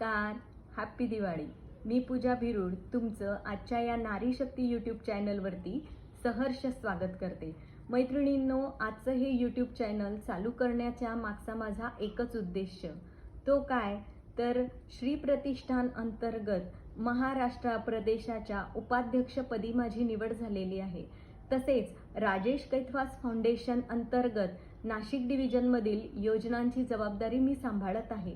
नमस्कार, हॅप्पी दिवाळी। मी पूजा भिरूड तुमचं आजच्या या नारी शक्ती यूट्यूब चॅनलवरती सहर्ष स्वागत करते। मैत्रिणींनो, आजचं हे यूट्यूब चॅनल चालू करण्याचा मागचा माझा एकच उद्देश, तो काय तर श्री प्रतिष्ठान अंतर्गत महाराष्ट्र प्रदेशाच्या उपाध्यक्षपदी माझी निवड झालेली आहे। तसेच राजेश कैथवास फाउंडेशन अंतर्गत नाशिक डिव्हिजनमधील योजनांची जबाबदारी मी सांभाळत आहे।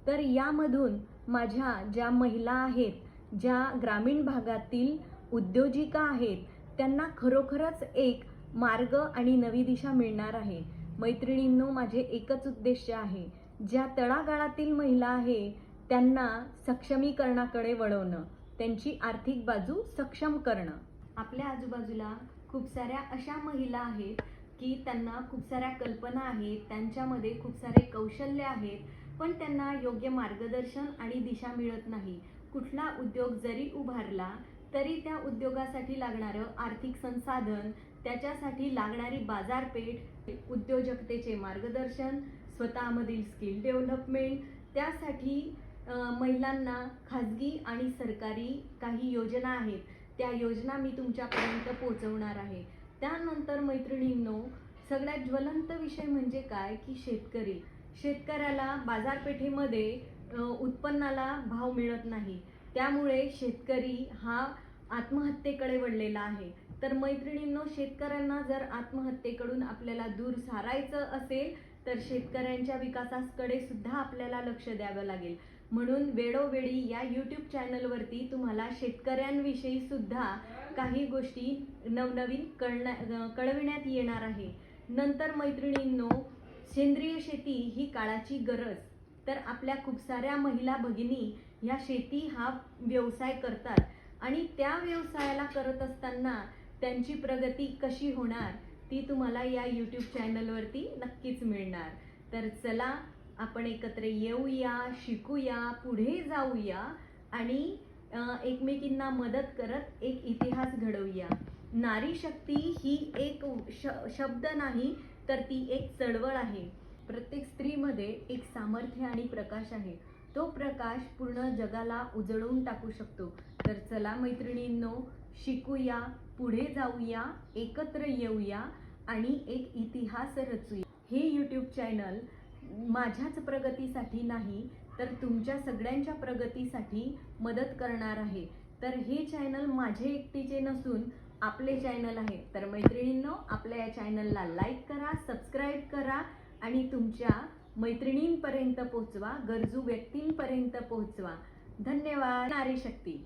तर यामधून माझ्या ज्या महिला आहेत, ज्या ग्रामीण भागातील उद्योजिका आहेत, त्यांना खरोखरच एक मार्ग आणि नवी दिशा मिळणार आहे। मैत्रिणींनो, माझे एकच उद्देश आहे, ज्या तळागाळातील महिला आहे त्यांना सक्षमीकरणाकडे वळवणं, त्यांची आर्थिक बाजू सक्षम करणं। आपल्या आजूबाजूला खूप साऱ्या अशा महिला आहेत की त्यांना खूप साऱ्या कल्पना आहेत, त्यांच्यामध्ये खूप सारे कौशल्य आहेत, पण त्यांना योग्य मार्गदर्शन आणि दिशा मिळत नाही। कुठला उद्योग जरी उभारला तरी त्या उद्योगासाठी लागणारं आर्थिक संसाधन, त्याच्यासाठी लागणारी बाजारपेठ, उद्योजकतेचे मार्गदर्शन, स्वतःमधील स्किल डेव्हलपमेंट, त्यासाठी महिलांना खाजगी आणि सरकारी काही योजना आहेत, त्या योजना मी तुमच्यापर्यंत पोहोचवणार आहे। त्यानंतर मैत्रिणींनो, सगळ्यात ज्वलंत विषय म्हणजे काय की शेतकऱ्याला बाजारपेठेमध्ये उत्पन्नाला भाव मिळत नाही, त्यामुळे शेतकरी हा आत्महत्येकडे वळलेला आहे। तर मैत्रिणींनो, शेतकऱ्यांना जर आत्महत्येकडून आपल्याला दूर सारायचं असेल तर शेतकऱ्यांच्या विकासाकडे सुद्धा आपल्याला लक्ष द्यावं लागेल। म्हणून वेळोवेळी या यूट्यूब चॅनलवरती तुम्हाला शेतकऱ्यांविषयी सुद्धा काही गोष्टी नवनवीन कळविण्यात येणार आहे। नंतर मैत्रिणींनो, सेंद्रिय शेती ही काळाची गरज, तर आपल्या खूप साऱ्या महिला भगिनी ह्या शेती हा व्यवसाय करतात आणि त्या व्यवसायाला करत असताना त्यांची प्रगती कशी होणार ती तुम्हाला या यूट्यूब चॅनलवरती नक्कीच मिळणार। तर चला आपण एकत्र येऊया, शिकूया, पुढे जाऊया आणि एकमेकींना मदत करत एक इतिहास घडवूया। नारी शक्ती ही एक शब्द नाही, तर ती एक चळवळ आहे। प्रत्येक स्त्रीमध्ये एक सामर्थ्य आणि प्रकाश आहे, तो प्रकाश पूर्ण जगाला उजळवून टाकू शकतो। तर चला मैत्रिणींनो, शिकूया, पुढे जाऊया, एकत्र येऊया आणि एक इतिहास रचूया। हे यूट्यूब चॅनल माझ्याच प्रगतीसाठी नाही, तर तुमच्या सगळ्यांच्या प्रगतीसाठी मदत करणार आहे। तर हे चॅनल माझे एकटीचे नसून आपले चॅनल आहे। तर मैत्रिणींनो, आपल्या या चॅनलला लाईक करा, सबस्क्राईब करा आणि तुमच्या मैत्रिणींपर्यंत पोहोचवा, गरजू व्यक्तींपर्यंत पोहोचवा। धन्यवाद। नारी शक्ती।